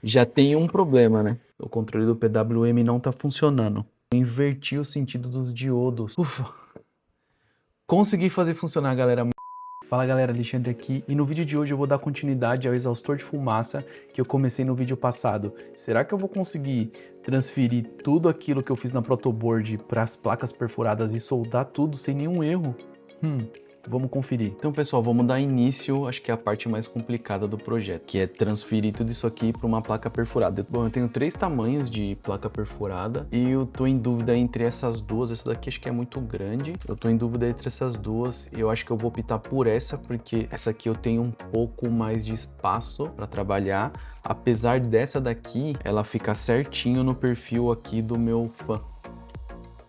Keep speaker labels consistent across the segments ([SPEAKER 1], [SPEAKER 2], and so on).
[SPEAKER 1] Já tem um problema, né? O controle do PWM não tá funcionando. Eu inverti o sentido dos diodos. Ufa! Consegui fazer funcionar, galera. Fala galera, Alexandre aqui, e no vídeo de hoje eu vou dar continuidade ao exaustor de fumaça que eu comecei no vídeo passado. Será que eu vou conseguir transferir tudo aquilo que eu fiz na protoboard para as placas perfuradas e soldar tudo sem nenhum erro? Vamos conferir. Então pessoal, vamos dar início, acho que é a parte mais complicada do projeto, que é transferir tudo isso aqui para uma placa perfurada. Bom, eu tenho 3 tamanhos de placa perfurada e eu tô em dúvida entre essas duas. Essa daqui acho que é muito grande. Eu tô em dúvida entre essas duas e eu acho que eu vou optar por essa, porque essa aqui eu tenho um pouco mais de espaço para trabalhar. Apesar dessa daqui, ela ficar certinho no perfil aqui do meu fã.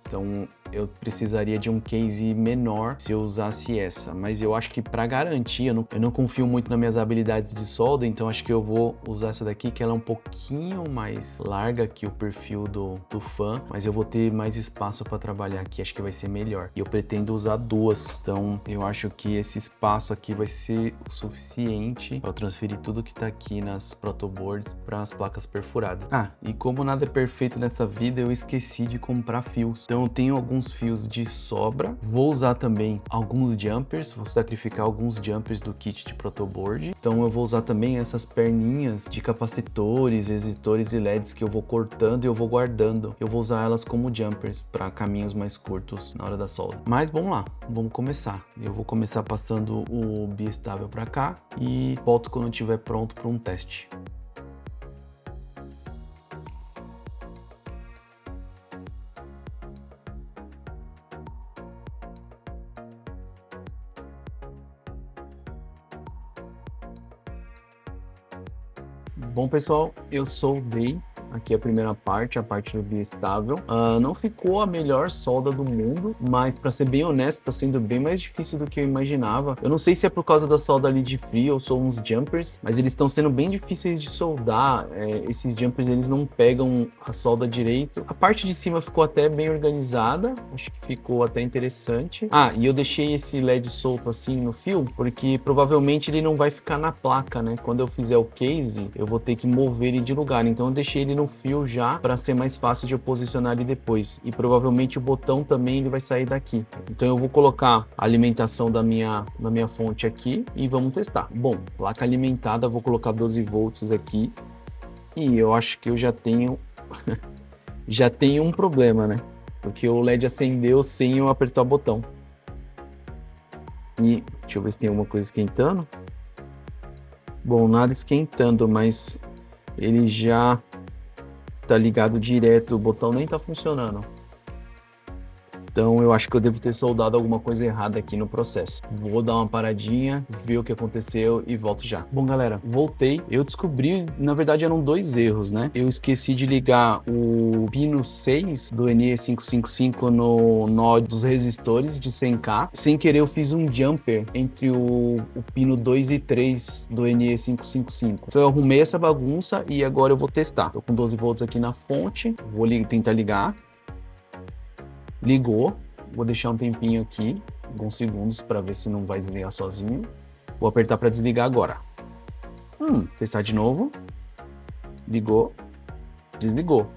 [SPEAKER 1] Então eu precisaria de um case menor se eu usasse essa, mas eu acho que para garantia, eu não confio muito nas minhas habilidades de solda, então acho que eu vou usar essa daqui, que ela é um pouquinho mais larga que o perfil do fã, mas eu vou ter mais espaço para trabalhar aqui, acho que vai ser melhor. E eu pretendo usar duas, então eu acho que esse espaço aqui vai ser o suficiente para eu transferir tudo que tá aqui nas protoboards para as placas perfuradas. Ah, e como nada é perfeito nessa vida, eu esqueci de comprar fios. Então eu tenho alguns fios de sobra. Vou usar também alguns jumpers, vou sacrificar alguns jumpers do kit de protoboard. Então eu vou usar também essas perninhas de capacitores, resistores e LEDs que eu vou cortando e eu vou guardando. Eu vou usar elas como jumpers para caminhos mais curtos na hora da solda. Mas vamos lá, vamos começar. Eu vou começar passando o biestável para cá e volto quando estiver pronto para um teste. Bom, pessoal, eu soldei aqui a primeira parte, a parte do biestável. Não ficou a melhor solda do mundo, mas para ser bem honesto, tá sendo bem mais difícil do que eu imaginava. Eu não sei se é por causa da solda ali de frio ou são uns jumpers, mas eles estão sendo bem difíceis de soldar. Esses jumpers, eles não pegam a solda direito. A parte de cima ficou até bem organizada, acho que ficou até interessante. Ah, e eu deixei esse LED solto assim no fio, porque provavelmente ele não vai ficar na placa, né? Quando eu fizer o case, eu vou ter que mover ele de lugar, então eu deixei ele no fio já para ser mais fácil de eu posicionar ele depois. E provavelmente o botão também ele vai sair daqui. Então eu vou colocar a alimentação da minha fonte aqui e vamos testar. Bom, placa alimentada, vou colocar 12 volts aqui. E eu acho que eu já tenho já tenho um problema, né? Porque o LED acendeu sem eu apertar o botão. E deixa eu ver se tem alguma coisa esquentando. Bom, nada esquentando, mas ele já tá ligado direto, o botão nem tá funcionando. Então eu acho que eu devo ter soldado alguma coisa errada aqui no processo. Vou dar uma paradinha, ver o que aconteceu e volto já. Bom, galera, voltei. Eu descobri, na verdade eram 2 erros, né? Eu esqueci de ligar o pino 6 do NE555 no nó dos resistores de 100K. Sem querer eu fiz um jumper entre o pino 2 e 3 do NE555. Então eu arrumei essa bagunça e agora eu vou testar. Tô com 12 volts aqui na fonte, vou tentar ligar. Ligou, vou deixar um tempinho aqui, alguns segundos para ver se não vai desligar sozinho. Vou apertar para desligar agora. Testar de novo. Ligou, desligou.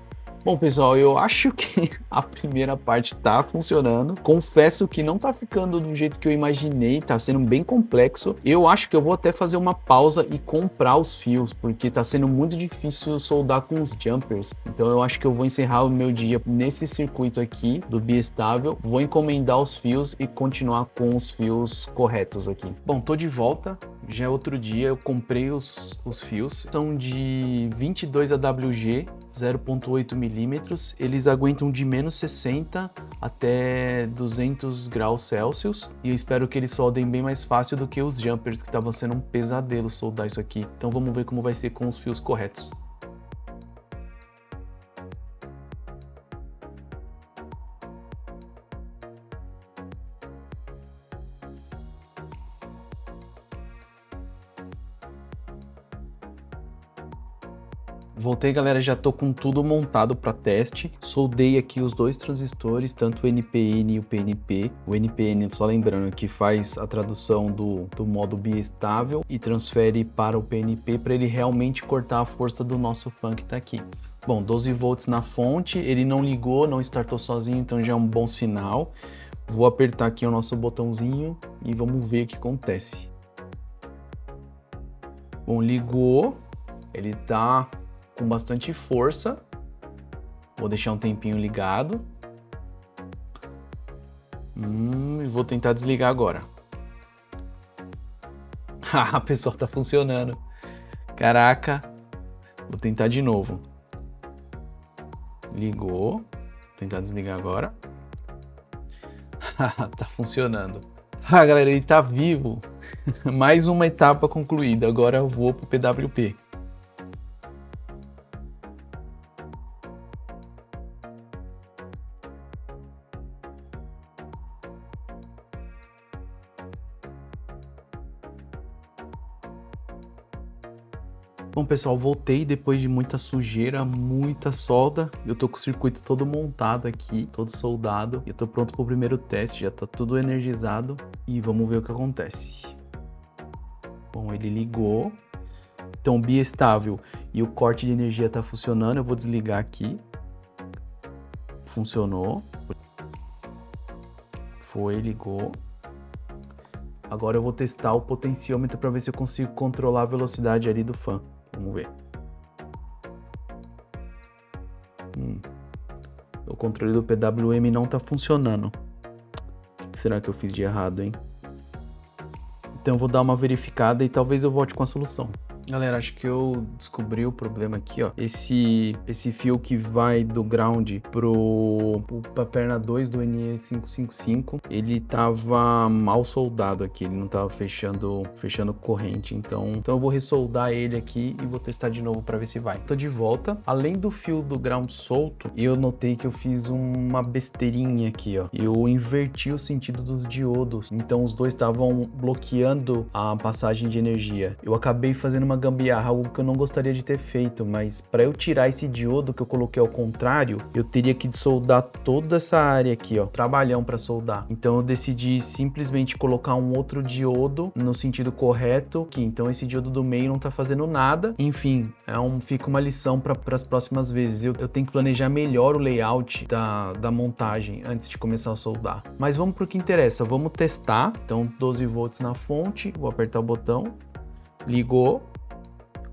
[SPEAKER 1] Bom, pessoal, eu acho que a primeira parte tá funcionando. Confesso que não tá ficando do jeito que eu imaginei, tá sendo bem complexo. Eu acho que eu vou até fazer uma pausa e comprar os fios, porque tá sendo muito difícil soldar com os jumpers. Então eu acho que eu vou encerrar o meu dia nesse circuito aqui do biestável. Vou encomendar os fios e continuar com os fios corretos aqui. Bom, tô de volta. Já é outro dia, eu comprei os fios. São de 22 AWG, 0,8 milímetros. Eles aguentam de menos 60 até 200 graus Celsius. E eu espero que eles soldem bem mais fácil do que os jumpers, que estavam sendo um pesadelo soldar isso aqui. Então vamos ver como vai ser com os fios corretos. Voltei, galera, já tô com tudo montado para teste. Soldei aqui os dois transistores, tanto o NPN e o PNP. O NPN, só lembrando, que faz a tradução do modo biestável e transfere para o PNP para ele realmente cortar a força do nosso fan que tá aqui. Bom, 12 volts na fonte, ele não ligou, não startou sozinho, então já é um bom sinal. Vou apertar aqui o nosso botãozinho e vamos ver o que acontece. Bom, ligou, ele tá com bastante força. Vou deixar um tempinho ligado. E vou tentar desligar agora. A pessoa tá funcionando. Caraca. Vou tentar de novo. Ligou. Vou tentar desligar agora. Tá funcionando. Galera, ele tá vivo. Mais uma etapa concluída. Agora eu vou pro PWP. Bom, pessoal, voltei depois de muita sujeira, muita solda. Eu tô com o circuito todo montado aqui, todo soldado. Eu tô pronto pro primeiro teste, já tá tudo energizado. E vamos ver o que acontece. Bom, ele ligou. Então, o biestável e o corte de energia tá funcionando. Eu vou desligar aqui. Funcionou. Foi, ligou. Agora eu vou testar o potenciômetro para ver se eu consigo controlar a velocidade ali do fan. Vamos ver. O controle do PWM não tá funcionando. O que será que eu fiz de errado, hein? Então eu vou dar uma verificada e talvez eu volte com a solução. Galera, acho que eu descobri o problema aqui, ó. Esse fio que vai do ground pra perna 2 do NE555, ele tava mal soldado aqui, ele não tava fechando corrente. Então eu vou ressoldar ele aqui e vou testar de novo para ver se vai. Tô de volta. Além do fio do ground solto, eu notei que eu fiz uma besteirinha aqui, ó. Eu inverti o sentido dos diodos, então os dois estavam bloqueando a passagem de energia. Eu acabei fazendo uma gambiarra, algo que eu não gostaria de ter feito, mas para eu tirar esse diodo que eu coloquei ao contrário, eu teria que soldar toda essa área aqui, ó, trabalhão para soldar. Então eu decidi simplesmente colocar um outro diodo no sentido correto, que então esse diodo do meio não tá fazendo nada. Enfim, fica uma lição para as próximas vezes. Eu tenho que planejar melhor o layout da montagem antes de começar a soldar. Mas vamos pro que interessa, vamos testar. Então 12 volts na fonte, vou apertar o botão, ligou.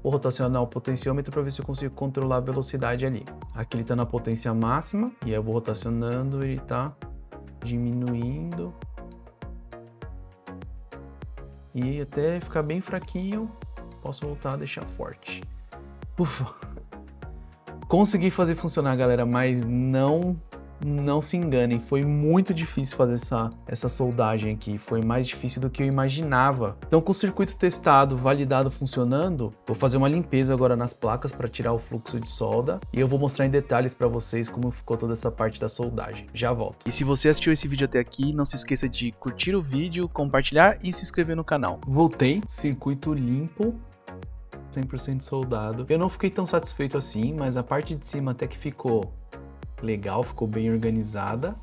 [SPEAKER 1] Vou rotacionar o potenciômetro para ver se eu consigo controlar a velocidade ali. Aqui ele está na potência máxima e aí eu vou rotacionando, ele está diminuindo. E até ficar bem fraquinho, posso voltar a deixar forte. Ufa! Consegui fazer funcionar, galera, mas não se enganem, foi muito difícil fazer essa soldagem aqui, foi mais difícil do que eu imaginava. Então, com o circuito testado, validado, funcionando, vou fazer uma limpeza agora nas placas para tirar o fluxo de solda e eu vou mostrar em detalhes para vocês como ficou toda essa parte da soldagem. Já volto. E se você assistiu esse vídeo até aqui, não se esqueça de curtir o vídeo, compartilhar e se inscrever no canal. Voltei, circuito limpo, 100% soldado. Eu não fiquei tão satisfeito assim, mas a parte de cima até que ficou legal, ficou bem organizada,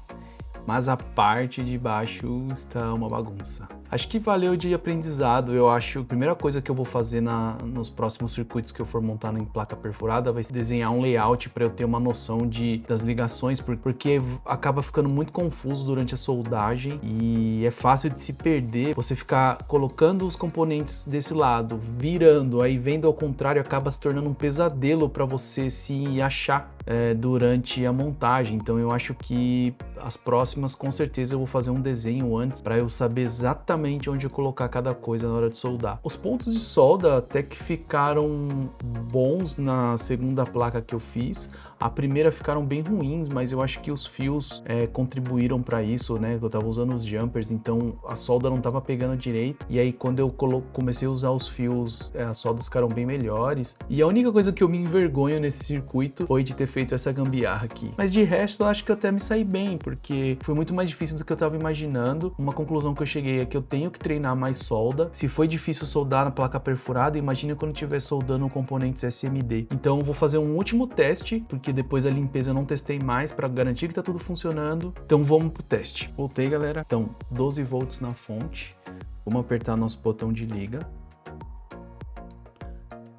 [SPEAKER 1] mas a parte de baixo está uma bagunça. Acho que valeu de aprendizado. Eu acho que a primeira coisa que eu vou fazer nos próximos circuitos que eu for montar em placa perfurada vai ser desenhar um layout para eu ter uma noção das ligações, porque acaba ficando muito confuso durante a soldagem e é fácil de se perder. Você ficar colocando os componentes desse lado, virando, aí vendo ao contrário, acaba se tornando um pesadelo para você se achar durante a montagem. Então eu acho que as próximas, com certeza, eu vou fazer um desenho antes para eu saber exatamente onde eu colocar cada coisa na hora de soldar. Os pontos de solda até que ficaram bons na segunda placa que eu fiz. A primeira ficaram bem ruins, mas eu acho que os fios contribuíram para isso, né? Eu tava usando os jumpers, então a solda não tava pegando direito. E aí quando eu comecei a usar os fios, as soldas ficaram bem melhores. E a única coisa que eu me envergonho nesse circuito foi de ter feito essa gambiarra aqui. Mas de resto eu acho que eu até me saí bem, porque foi muito mais difícil do que eu tava imaginando. Uma conclusão que eu cheguei é que eu tenho que treinar mais solda. Se foi difícil soldar na placa perfurada, imagina quando estiver soldando componentes SMD. Então eu vou fazer um último teste, porque depois a limpeza eu não testei mais para garantir que tá tudo funcionando. Então vamos pro teste. Voltei, galera. Então 12 volts na fonte. Vamos apertar nosso botão de liga.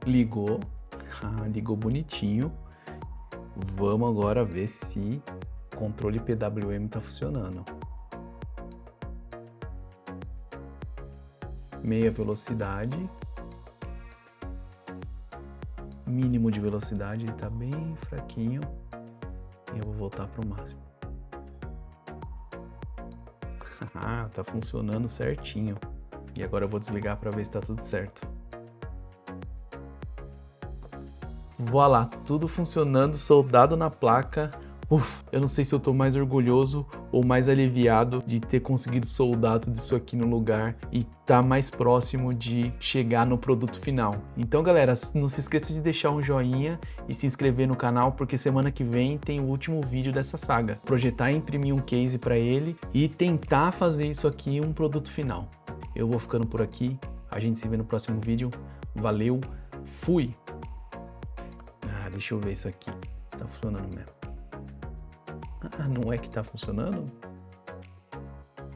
[SPEAKER 1] Ligou. Ligou bonitinho. Vamos agora ver se o controle PWM tá funcionando. Meia velocidade. Mínimo de velocidade, ele tá bem fraquinho. E eu vou voltar pro máximo. Tá funcionando certinho. E agora eu vou desligar para ver se tá tudo certo. Voilá, tudo funcionando, soldado na placa. Eu não sei se eu tô mais orgulhoso ou mais aliviado de ter conseguido soldar tudo isso aqui no lugar e tá mais próximo de chegar no produto final. Então, galera, não se esqueça de deixar um joinha e se inscrever no canal, porque semana que vem tem o último vídeo dessa saga. Projetar e imprimir um case para ele e tentar fazer isso aqui um produto final. Eu vou ficando por aqui, a gente se vê no próximo vídeo. Valeu, fui! Deixa eu ver isso aqui, se tá funcionando mesmo. Não é que tá funcionando?